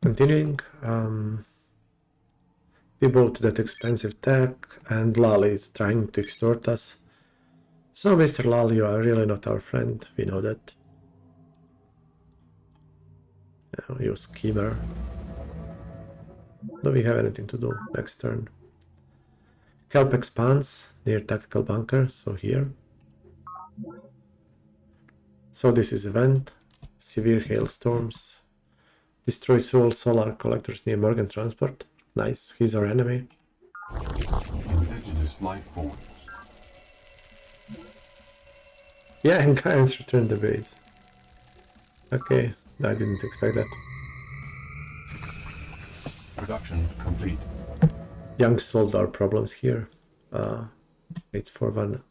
Continuing, we bought that expensive tech and Lal is trying to extort us. So Mr. Lal, you are really not our friend, we know that. You schemer. Do we have anything to do next turn? Kelp expands near tactical bunker, so here. So this is event. Severe hailstorms. Destroy solar collectors near Morgan Transport. Nice, he's our enemy. Indigenous life forms. Yeah, and Giants returned the base. Okay, I didn't expect that. Production complete. Young solved our problems here. 841.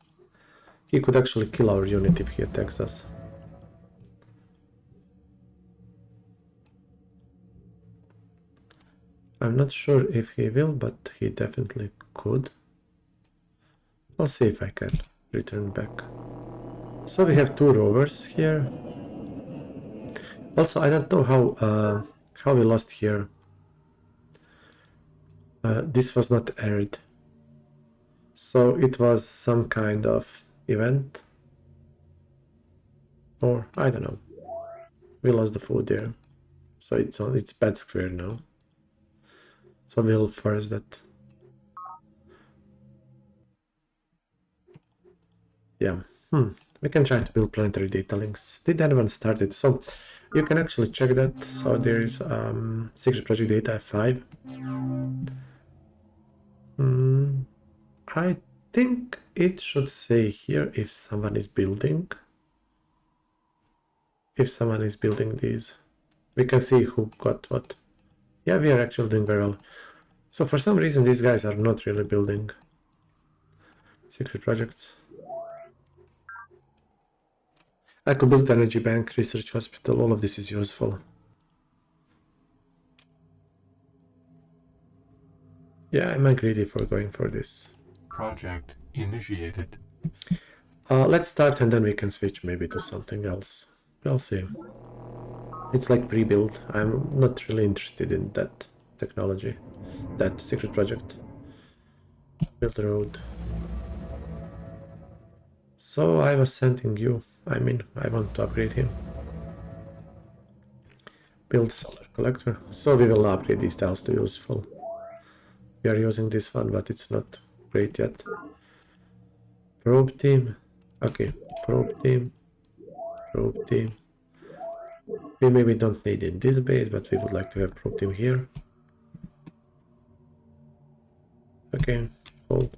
He could actually kill our unit if he attacks us. I'm not sure if he will, but he definitely could. I'll see if I can return back. So we have 2 rovers here. Also, I don't know how we lost here. This was not arid. So it was some kind of event. Or, I don't know. We lost the food there. So it's bad square now. So we'll force that. Yeah. We can try to build planetary data links. Did anyone start it? So you can actually check that. So there is secret project data F5. I think it should say here if someone is building. If someone is building these, we can see who got what. Yeah, we are actually doing very well. So for some reason these guys are not really building secret projects. I could build energy bank, research hospital, all of this is useful. Yeah, I'm greedy for going for this. Project initiated. Let's start and then we can switch maybe to something else. We'll see. It's like pre-build. I'm not really interested in that technology, that secret project. Build the road. So I was sending you. I mean, I want to upgrade him. Build solar collector. So we will upgrade these tiles to useful. We are using this one, but it's not great yet. Probe team. Okay, probe team. Probe team. We maybe don't need it in this base, but we would like to have probe team here. Okay, hold.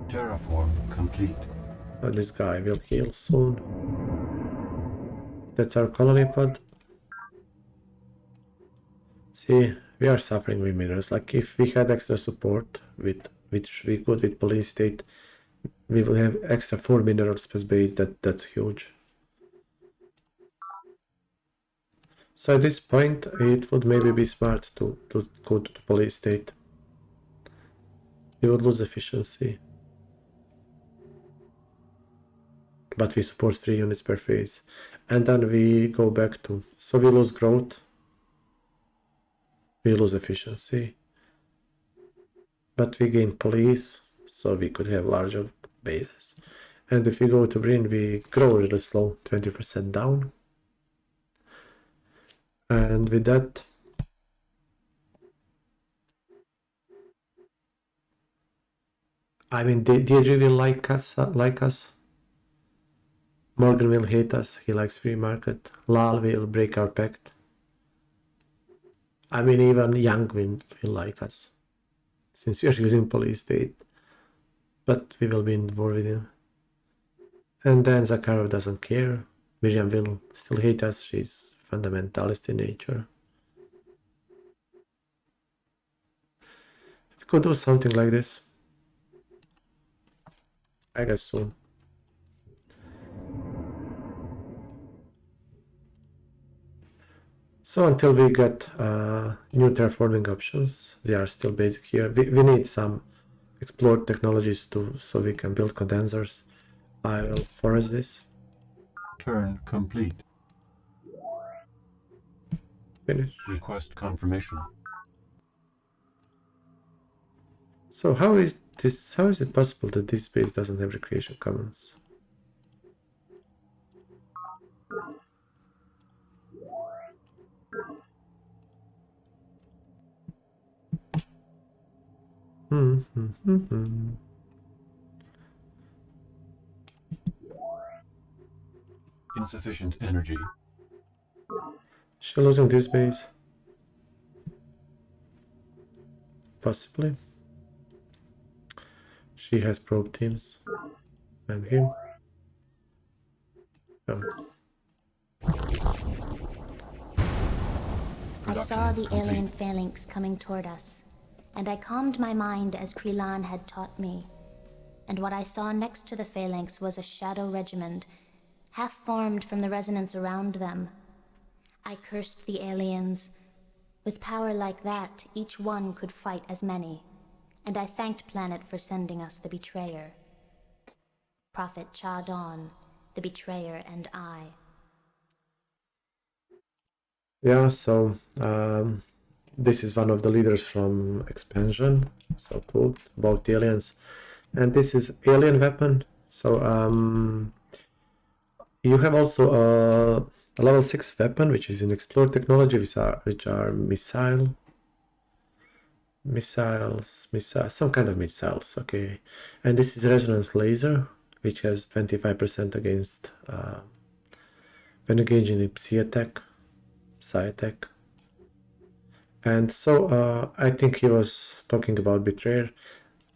Terraform complete. This guy will heal soon. That's our colony pod. See, we are suffering with minerals. Like if we had extra support with which we could with police state, we will have extra 4 minerals per base. That's huge. So at this point, it would maybe be smart to go to the police state. We would lose efficiency. But we support 3 units per phase. And then we go back to... So we lose growth. We lose efficiency. But we gain police, so we could have larger bases. And if we go to green, we grow really slow, 20% down. And with that, I mean, Deirdre will like us. Morgan will hate us. He likes free market. Lal will break our pact. I mean, even Young will like us, since we are using police state. But we will be in war with him. And then Zakharov doesn't care. Miriam will still hate us. She's fundamentalist in nature. We could do something like this. I guess so. So until we get new terraforming options, we are still basic here. We need some explored technologies so we can build condensers. I will forest this. Turn complete. Finish. Request confirmation. So how is this? How is it possible that this base doesn't have recreation commons? Hmm. Insufficient energy. She losing this base? Possibly. She has probe teams. And him. Oh. I saw the alien phalanx coming toward us, and I calmed my mind as Krelan had taught me. And what I saw next to the phalanx was a shadow regiment, half formed from the resonance around them. I cursed the aliens. With power like that, each one could fight as many. And I thanked Planet for sending us the betrayer. Prophet Cha Dawn, the betrayer, and I. Yeah, so this is one of the leaders from expansion, so cool, about aliens. And this is alien weapon. So you have also a level 6 weapon, which is in Explore technology, which are missiles, some kind of missiles, okay. And this is resonance laser, which has 25% against when engaging in psi attack. And so I think he was talking about betrayer.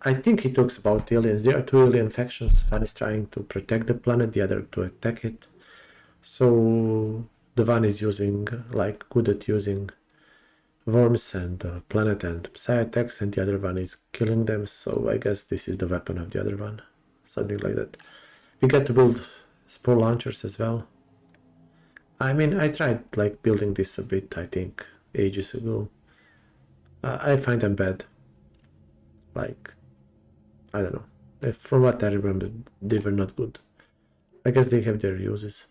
I think he talks about aliens. There are two alien factions. One is trying to protect the planet, the other to attack it. So the one is using, like, good at using worms and planet and psi attacks, and the other one is killing them. So I guess this is the weapon of the other one, something like that. We get to build spore launchers as well. I mean, I tried like building this a bit, I think, ages ago. I find them bad. Like, I don't know. From what I remember, they were not good. I guess they have their uses.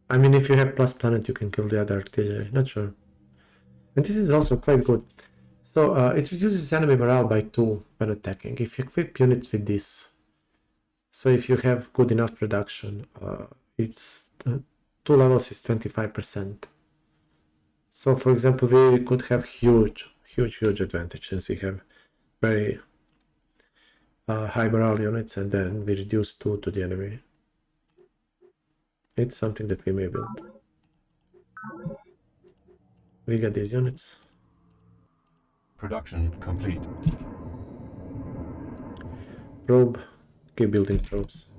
I mean, if you have plus planet, you can kill the other artillery. Not sure. And this is also quite good. So it reduces enemy morale by 2 when attacking. If you equip units with this, so if you have good enough production, it's 2 levels is 25%. So for example, we could have huge advantage since we have very high morale units, and then we reduce 2 to the enemy. It's something that we may build. We get these units. Production complete. Probe. Keep building probes.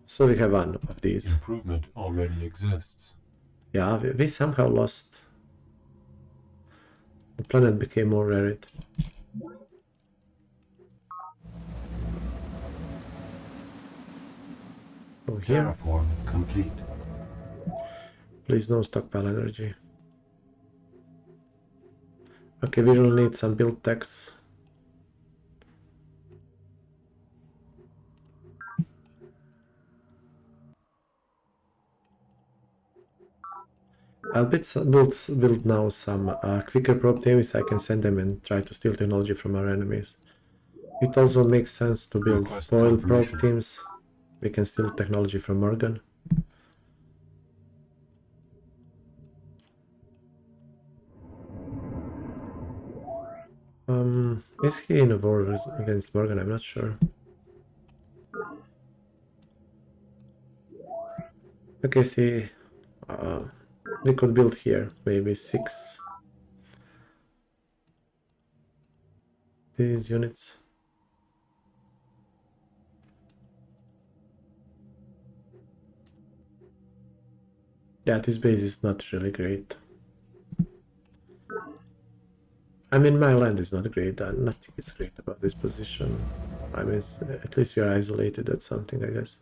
So we have one of these. Improvement already exists. Yeah, we somehow lost. The planet became more arid. Oh, here. Terraform complete. Please no stockpile energy. Okay, we will need some build texts. I'll build now some quicker probe teams. I can send them and try to steal technology from our enemies. It also makes sense to build foil probe teams. We can steal technology from Morgan. Is he in a war against Morgan? I'm not sure. Okay, see, we could build here, maybe 6 these units. Yeah, this base is not really great. I mean, my land is not great, and nothing is great about this position. I mean, at least we are isolated at something, I guess.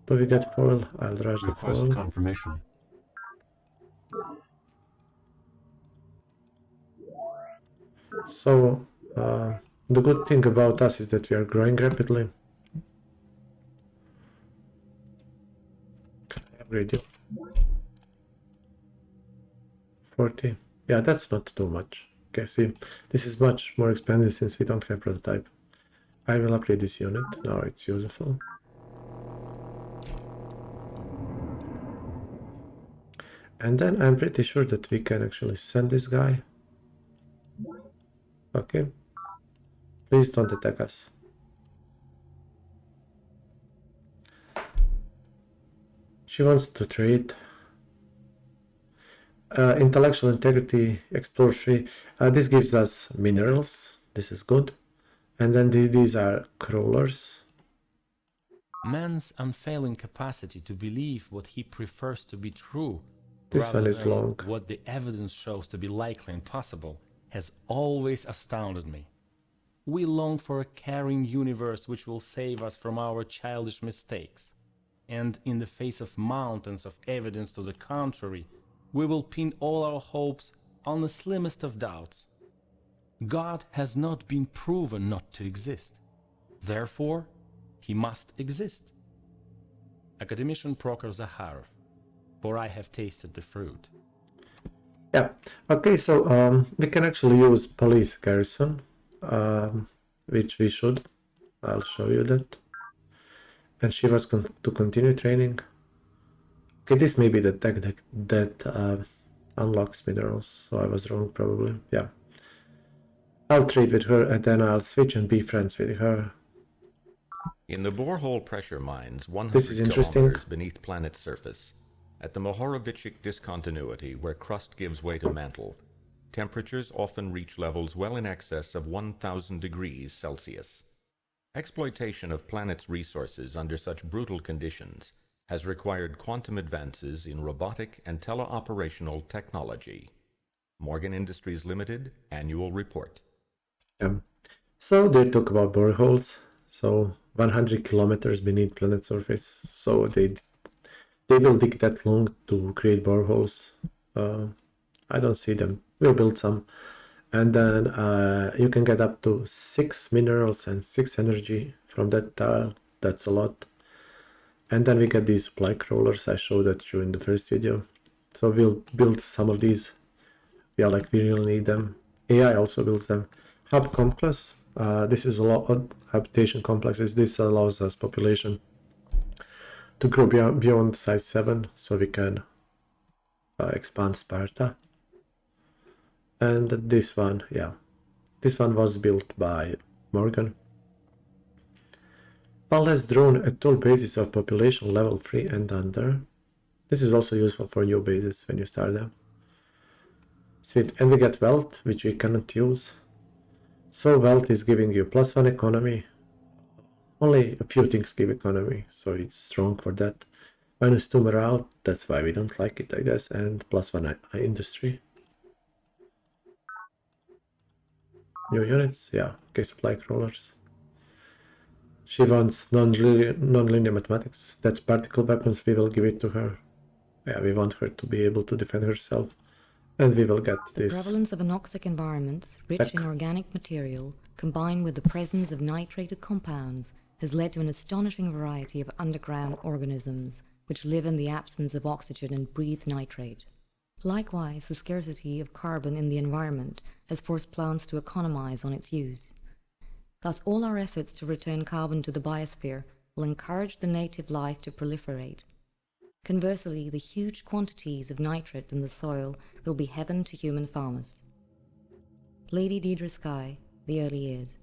Do we get foil? I'll rush the foil. Confirmation. So, the good thing about us is that we are growing rapidly. Can I upgrade you? 40. Yeah, that's not too much. Okay, see, this is much more expensive since we don't have prototype. I will upgrade this unit. Now it's useful. And then I'm pretty sure that we can actually send this guy. Okay. Please don't attack us. She wants to trade. Intellectual integrity, explore 3. This gives us minerals. This is good. And then these are crawlers. Man's unfailing capacity to believe what he prefers to be true, This rather one is than long. what the evidence shows to be likely and possible, has always astounded me. We long for a caring universe which will save us from our childish mistakes. And in the face of mountains of evidence to the contrary, we will pin all our hopes on the slimmest of doubts. God has not been proven not to exist. Therefore, he must exist. Academician Proctor Zaharov, for I have tasted the fruit. Yeah. Okay, so we can actually use police garrison, which we should. I'll show you that. And she was to continue training. Okay, this may be the tech that unlocks minerals, so I was wrong probably. Yeah. I'll trade with her and then I'll switch and be friends with her. In the borehole pressure mines 100 This is interesting. kilometers beneath planet's surface, at the Mohorovičić discontinuity where crust gives way to mantle, temperatures often reach levels well in excess of 1000 degrees Celsius. Exploitation of planet's resources under such brutal conditions has required quantum advances in robotic and teleoperational technology. Morgan Industries Limited Annual Report. So they talk about boreholes. So 100 kilometers beneath planet surface. So they will dig that long to create boreholes. I don't see them. We'll build some. And then you can get up to 6 minerals and 6 energy from that tile. That's a lot. And then we get these supply crawlers. I showed that to you in the first video. So we'll build some of these. Yeah, like we really need them. AI also builds them. Hub complex. This is a lot of habitation complexes. This allows us population to grow beyond size 7, so we can expand Sparta. And this one, yeah, this one was built by Morgan. All has drawn a tool basis of population level 3 and under. This is also useful for new bases when you start them. Sweet, and we get wealth, which we cannot use. So wealth is giving you +1 economy. Only a few things give economy, so it's strong for that. -2 morale, that's why we don't like it, I guess, and +1 industry. New units, yeah, okay, supply crawlers. She wants non-linear mathematics, that's particle weapons, we will give it to her. Yeah, we want her to be able to defend herself. And we will get this. The prevalence of anoxic environments, rich back. in organic material, combined with the presence of nitrated compounds, has led to an astonishing variety of underground organisms, which live in the absence of oxygen and breathe nitrate. Likewise, the scarcity of carbon in the environment has forced plants to economize on its use. Thus, all our efforts to return carbon to the biosphere will encourage the native life to proliferate. Conversely, the huge quantities of nitrate in the soil will be heaven to human farmers. Lady Deirdre Sky, the early years.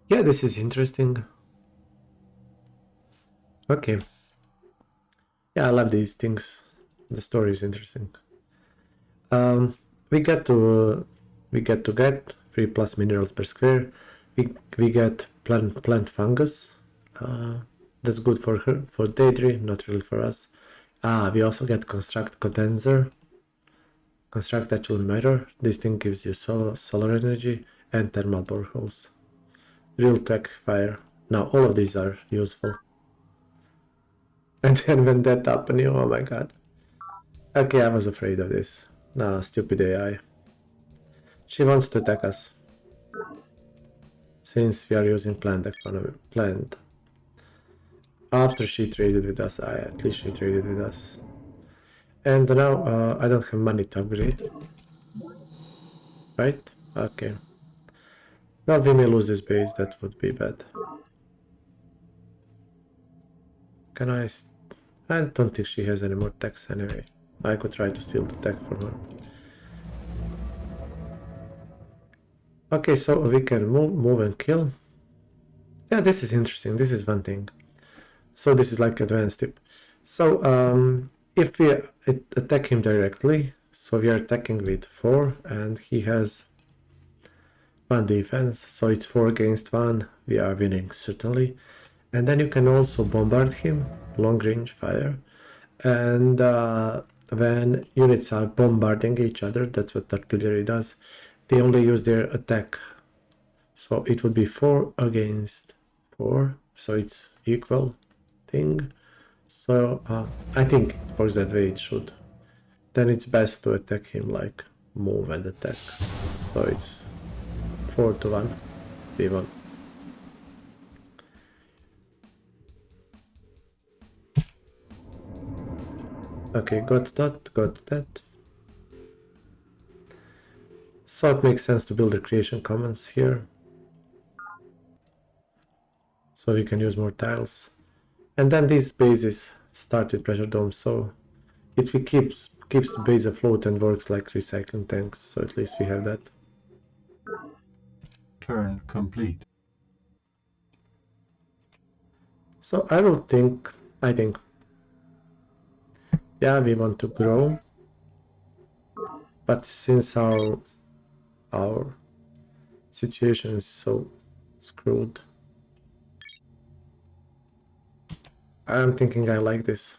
Yeah, this is interesting. Okay. Yeah, I love these things. The story is interesting. We get to get 3+ minerals per square. We get plant fungus. That's good for her, for Deirdre, not really for us. We also get construct condenser, construct actual mirror. This thing gives you solar energy and thermal boreholes. Real tech fire. Now all of these are useful. And then when that happened, oh my god. Okay, I was afraid of this. No, stupid AI. She wants to attack us. Since we are using plant economy, plant. After she traded with us, at least she traded with us. And now I don't have money to upgrade. Right? Okay. Well, we may lose this base, that would be bad. Can I... I don't think she has any more techs anyway. I could try to steal the tech from her. Okay, so we can move and kill. Yeah, this is interesting. This is one thing. So this is like advanced tip. So if we attack him directly, so we are attacking with 4 and he has 1 defense, so it's 4 against 1, we are winning certainly. And then you can also bombard him, long range fire, and when units are bombarding each other, that's what artillery does, they only use their attack. So it would be 4 against 4, so it's equal thing. So I think it works that way, it should. Then it's best to attack him like move and attack. So it's 4 to 1, v1. Okay, got that. So it makes sense to build the creation commons here. So we can use more tiles. And then these bases start with pressure domes, so it keeps the base afloat and works like recycling tanks, so at least we have that. Turn complete. So I think, yeah, we want to grow, but since our situation is so screwed, I'm thinking I like this.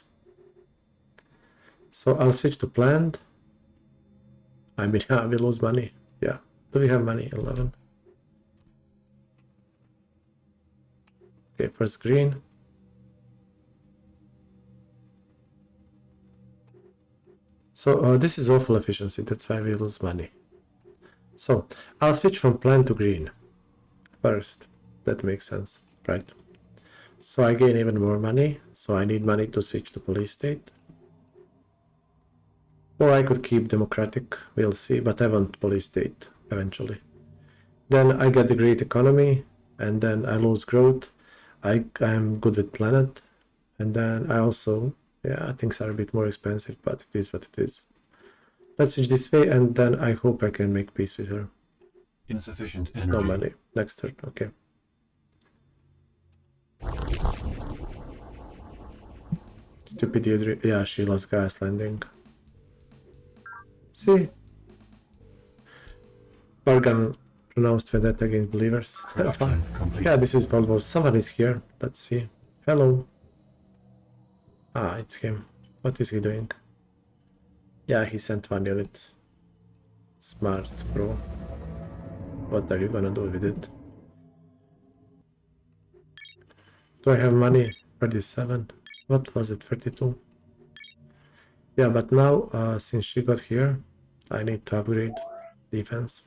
So I'll switch to planned. I mean, yeah, we lose money. Yeah. Do we have money? 11. Okay, first green. So this is awful efficiency. That's why we lose money. So I'll switch from planned to green first. That makes sense, right? So I gain even more money, so I need money to switch to police state. Or I could keep democratic, we'll see, but I want police state eventually. Then I get the great economy, and then I lose growth. I'm good with planet, and then I also, yeah, things are a bit more expensive, but it is what it is. Let's switch this way, and then I hope I can make peace with her. Insufficient energy. No money. Next turn, okay. Stupid Deirdre. Yeah, she lost gas landing. See? Organ pronounced vendetta against believers. Production complete. Yeah, this is World War. Someone is here. Let's see. Hello. Ah, it's him. What is he doing? Yeah, he sent 1 unit. Smart, bro. What are you gonna do with it? Do I have money? 37. What was it? 32? Yeah, but now, since she got here, I need to upgrade defense.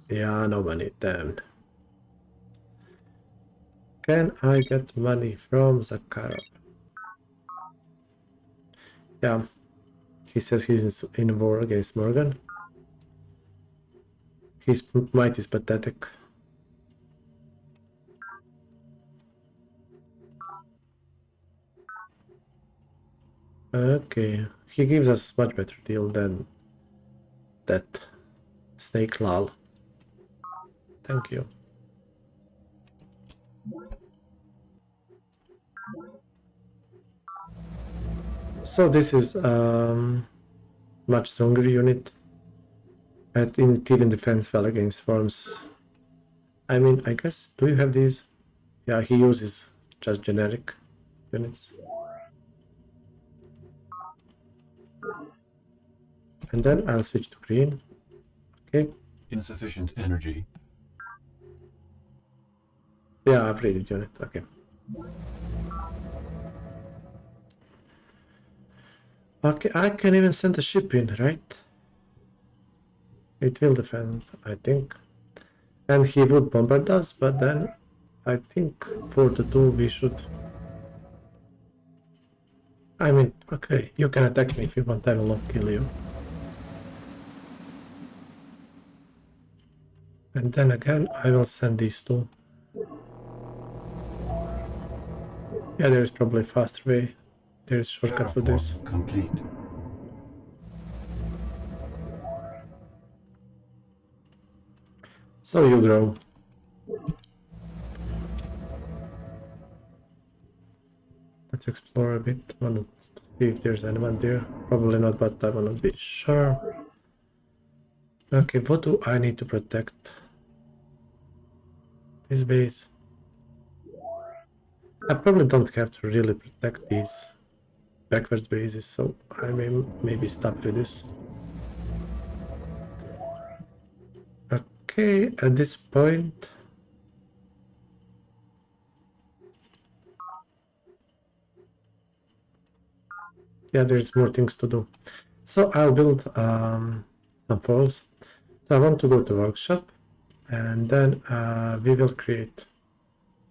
Yeah, no money, damn. Can I get money from Zakharov? Yeah, he says he's in war against Morgan. His might is pathetic. Okay, he gives us much better deal than that snake lol. Thank you. So this is much stronger unit. At even defense well against forms. I mean, I guess, do you have these? Yeah, he uses just generic units. And then I'll switch to green. Okay. Insufficient energy. Yeah, upgraded unit. Okay. Okay, I can even send a ship in, right? It will defend, I think. And he would bombard us, but then I think 4-2 we should... I mean, okay, you can attack me if you want, I will not kill you. And then again, I will send these two. Yeah, there is probably a faster way. There is shortcut for this. Terraform complete. So you grow. Let's explore a bit. I want to see if there's anyone there. Probably not, but I want to be sure. Okay, what do I need to protect? This base. I probably don't have to really protect these backwards bases, so I may maybe stop with this. Okay, at this point... yeah, there's more things to do. So I'll build some foils. So I want to go to workshop, and then we will create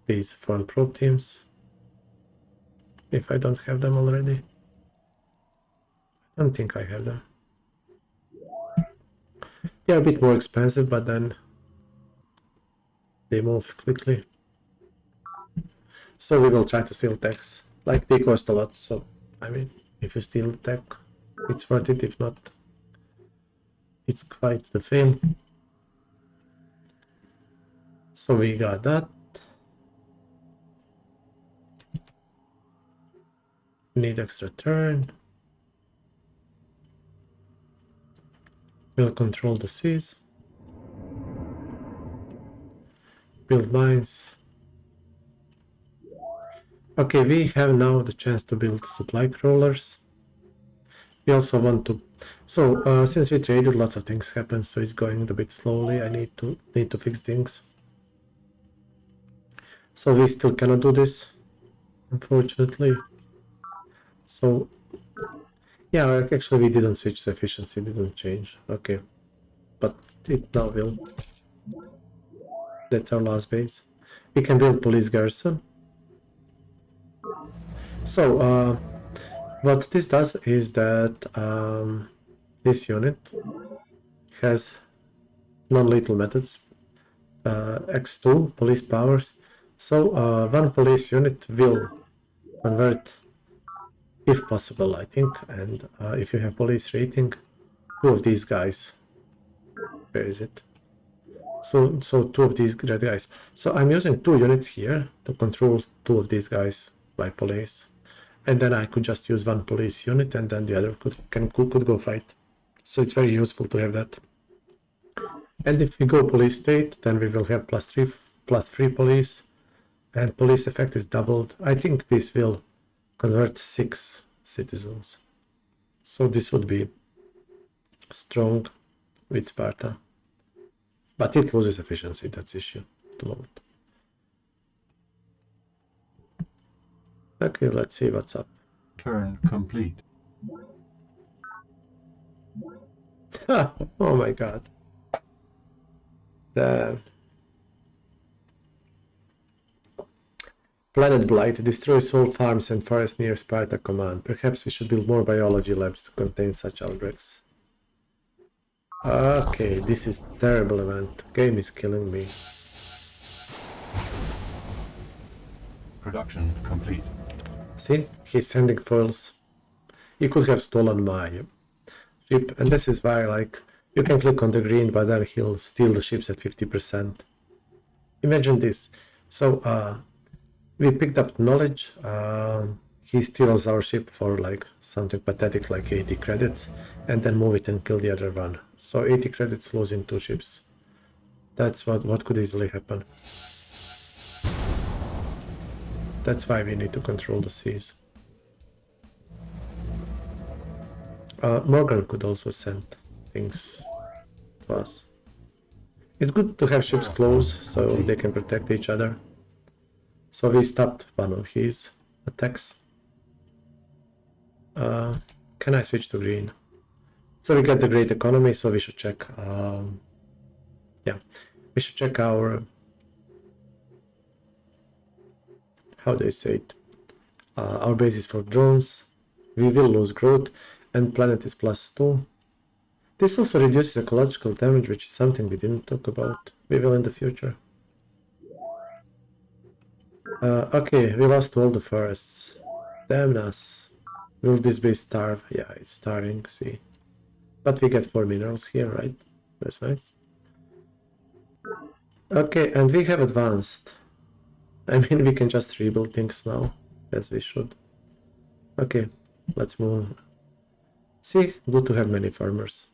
these foil probe teams. If I don't have them already. I don't think I have them. They are a bit more expensive, but then they move quickly. So we will try to steal techs. Like, they cost a lot, so I mean, if you steal tech, it's worth it. If not, it's quite the fail. So we got that. Need extra turn. We'll control the seas. Build mines. Okay, we have now the chance to build supply crawlers. We also want to... so, since we traded, lots of things happen, so it's going a bit slowly. I need to fix things. So we still cannot do this, unfortunately. So, yeah, actually we didn't switch the efficiency, didn't change. Okay, but it now will. That's our last base. We can build police garrison. So, what this does is that this unit has non-lethal methods, X2, police powers. So, one police unit will convert, if possible, I think, and if you have police rating, two of these guys. Where is it? So two of these red guys. So I'm using 2 units here to control 2 of these guys by police, and then I could just use 1 police unit, and then the other could go fight. So it's very useful to have that. And if we go police state, then we will have +3 police, and police effect is doubled. I think this will convert 6 citizens. So this would be strong with Sparta. But it loses efficiency, that's the issue at the moment. Okay, let's see what's up. Turn complete. Oh my god. Damn. Planet Blight destroys all farms and forests near Sparta command. Perhaps we should build more biology labs to contain such outbreaks. Okay, this is terrible event. Game is killing me. Production complete. See, he's sending foils. He could have stolen my ship, and this is why, like, you can click on the green, but then he'll steal the ships at 50%. Imagine this. So, we picked up knowledge. He steals our ship for like something pathetic like 80 credits, and then move it and kill the other one. So 80 credits losing 2 ships. That's what could easily happen. That's why we need to control the seas. Morgan could also send things to us. It's good to have ships close so they can protect each other. So we stopped one of his attacks. Can I switch to green? So we got the great economy, so we should check. Yeah, we should check our how do I say it? Our base is for drones. We will lose growth, and planet is +2. This also reduces ecological damage, which is something we didn't talk about. We will in the future. Okay, we lost all the forests. Damn us. Will this base starve? Yeah, it's starving, see. But we get 4 minerals here, right? That's nice. Okay, and we have advanced. I mean, we can just rebuild things now, as we should. Okay, let's move. See, good to have many farmers.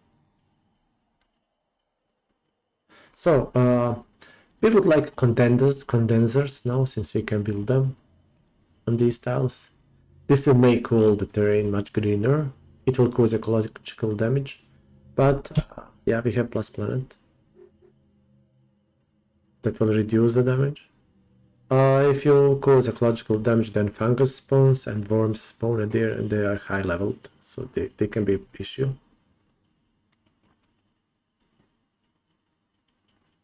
So, we would like condensers now, since we can build them on these tiles. This will make all the terrain much greener. It will cause ecological damage, but yeah, we have plus planet. That will reduce the damage. If you cause ecological damage, then fungus spawns and worms spawn, and they are high leveled, so they can be an issue.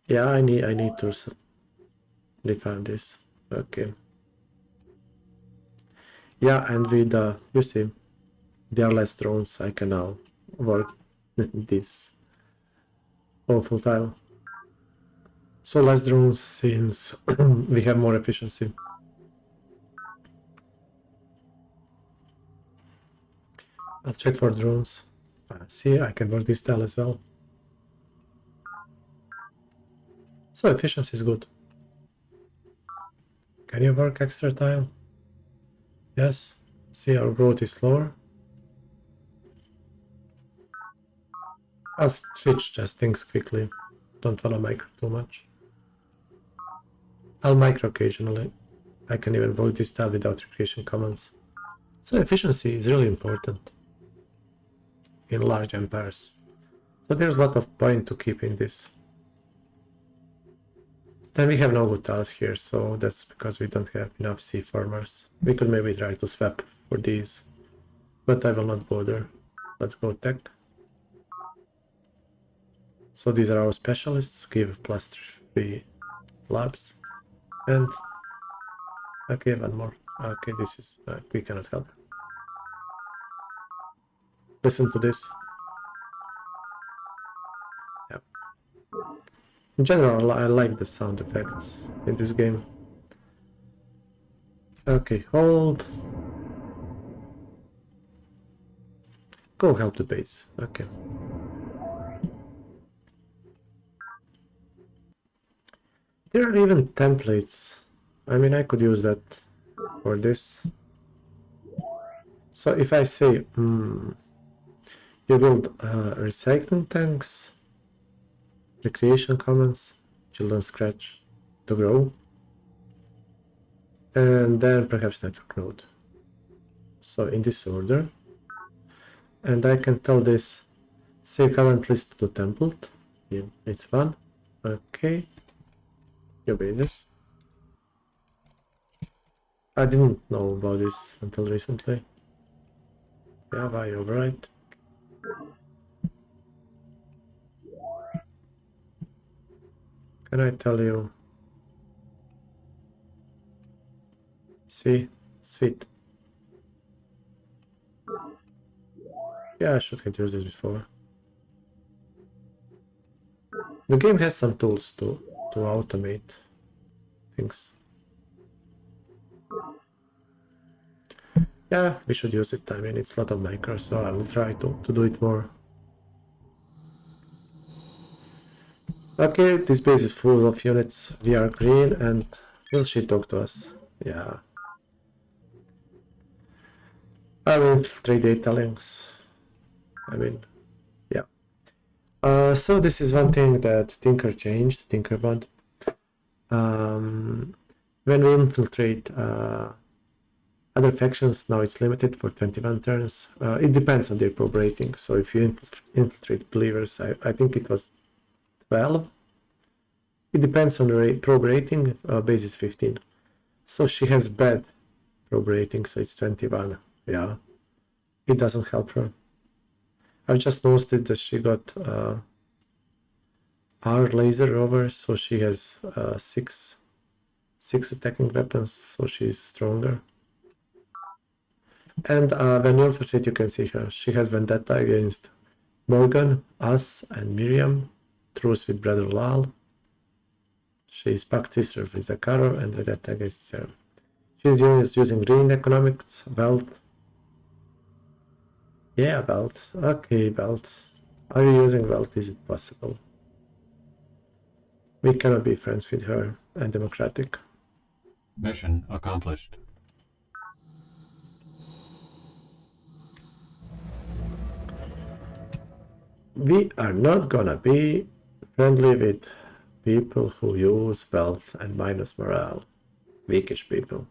Yeah, I need to refine this. Okay. Yeah, and with you see, there are less drones. I can now work this awful tile. So less drones since we have more efficiency. I'll check for drones. See, I can work this tile as well. So efficiency is good. Can you work extra tile? Yes. See, our growth is lower. I'll switch just things quickly. Don't wanna micro too much. I'll micro occasionally. I can even work this tile without recreation commands. So efficiency is really important in large empires. So there's a lot of point to keeping this. Then we have no good tiles here, so that's because we don't have enough sea farmers. We could maybe try to swap for these, but I will not bother. Let's go tech. So these are our specialists, give +3 labs. And okay, one more. Okay, this is we cannot help. Listen to this. Yeah. In general, I like the sound effects in this game. Okay, hold. Go help the base. Okay. There are even templates. I mean, I could use that for this. So if I say, you build recycling tanks, recreation commons, children's scratch to grow, and then perhaps network node. So in this order, and I can tell this, say current list to template. Yeah, it's one. Okay. You obey this. I didn't know about this until recently. Yeah, why overwrite? Can I tell you? See? Sweet. Yeah, I should have used this before. The game has some tools to automate things. Yeah, we should use it. I mean, it's a lot of micros, so I will try to do it more. Okay, this base is full of units. We are green, and will she talk to us? Yeah. I will infiltrate data links. I mean, yeah. So this is one thing that Tinker changed, Tinkerbud. When we infiltrate other factions, now it's limited for 21 turns. It depends on their probe rating. So if you infiltrate believers, I think it was 12. It depends on the probe rating. Base is 15. So she has bad probe rating, so it's 21. Yeah, it doesn't help her. I've just noticed that she got our laser over, so she has 6 6 attacking weapons, so she's stronger. And when you infiltrate, you can see her. She has vendetta against Morgan, us, and Miriam. Truce with Brother Lal. She's pact sister with Zakaro and vendetta against her. She's using green economics, wealth. Yeah, wealth. Okay, wealth. Are you using wealth? Is it possible? We cannot be friends with her and democratic. Mission accomplished. We are not gonna be friendly with people who use wealth and minus morale. Weakish people.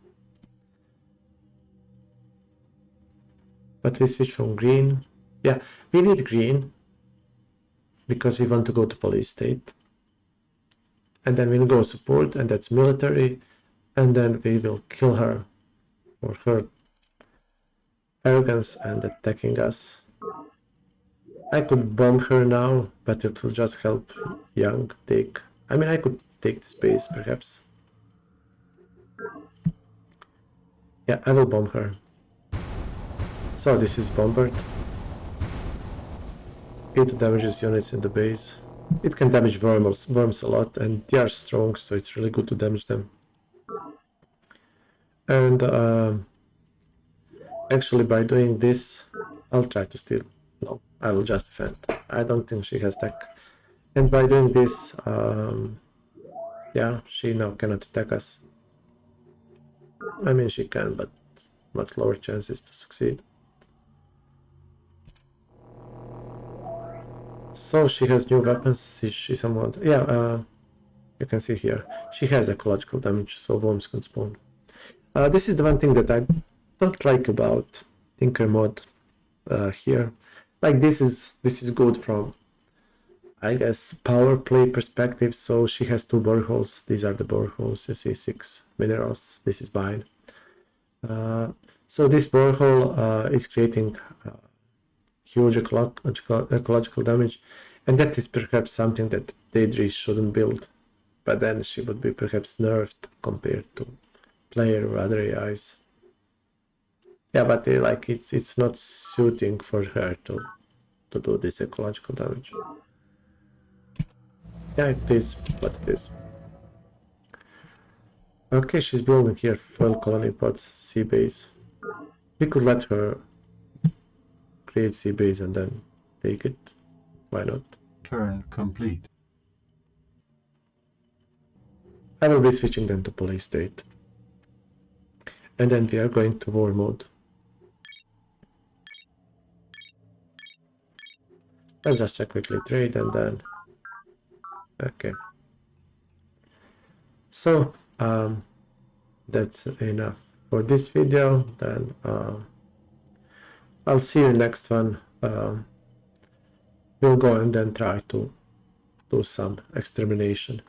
But we switch from green. Yeah, we need green because we want to go to police state. And then we'll go support, and that's military. And then we will kill her for her arrogance and attacking us. I could bomb her now, but it will just help Young take... I mean, I could take this base, perhaps. Yeah, I will bomb her. So this is bombard. It damages units in the base. It can damage worms a lot, and they are strong, so it's really good to damage them. And actually, by doing this, I'll try to steal. No, I will just defend. I don't think she has tech. And by doing this, yeah, she now cannot attack us. I mean, she can, but much lower chances to succeed. So she has new weapons. She somewhat... Yeah, you can see here. She has ecological damage, so worms can spawn. This is the one thing that I don't like about Tinker mod here. Like this is good from, I guess, power play perspective. So she has 2 boreholes. These are the boreholes. You see 6 minerals. This is mine. So this borehole is creating huge ecological damage, and that is perhaps something that Deirdre shouldn't build. But then she would be perhaps nerfed compared to player or other AIs. Yeah, but like it's not suiting for her to do this ecological damage. Yeah, it is what it is. Okay, she's building here full colony pods, sea base. We could let her create sea base and then take it. Why not? Turn complete. I will be switching them to police state. And then we are going to war mode. Let's just check quickly trade and then... Okay. So, that's enough for this video. Then I'll see you in next one. We'll go and then try to do some extermination.